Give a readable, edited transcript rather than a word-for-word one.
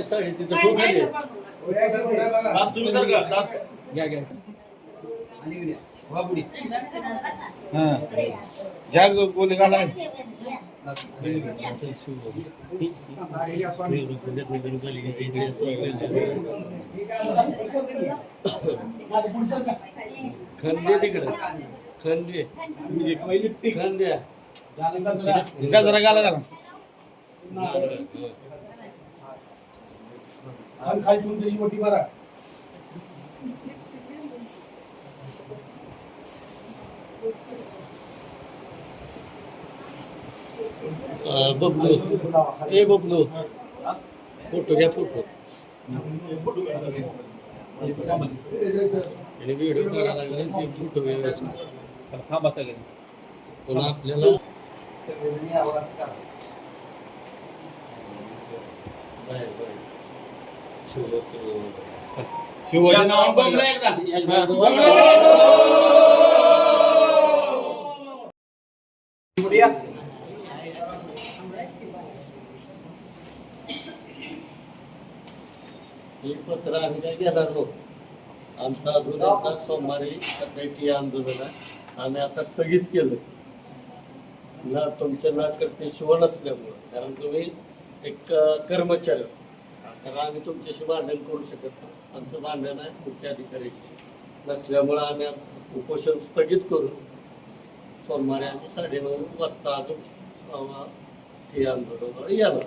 साडी तिथं ठोक खाली दास तुम्ही सर का दास घ्या घ्या घ्या गोली घाला खंदे तिकडे खंदे खंदे जरा घाला जरा खाली ठेवून त्याची मोठी मारा बबलू ए बबलू फोटो घ्या फोटो व्हिडिओ करायला लागले ते फोटो व्यवस्थित थांबा सगळे पुन्हा आपल्याला सगळेजण यावं असं करा शिवाजी नाव बोलला एकदा हे पत्र आम्ही काय घेणार नव्हतो आमचा अजून एकदा सोमवारी सकाळी आंदोलन आहे आम्ही आता स्थगित केलं ना तुमच्या नाटक शिव नसल्यामुळं कारण तुम्ही एक कर्मचारी कारण आम्ही तुमच्याशी भांडण करू शकत नाही आमचं भांडण आहे मुख्य अधिकाऱ्याशी नसल्यामुळं आम्ही आमचं उपोषण स्थगित करू सोमवारी आम्ही 9:30 वाजता अजून ठिय्या आंदोलनावर यावं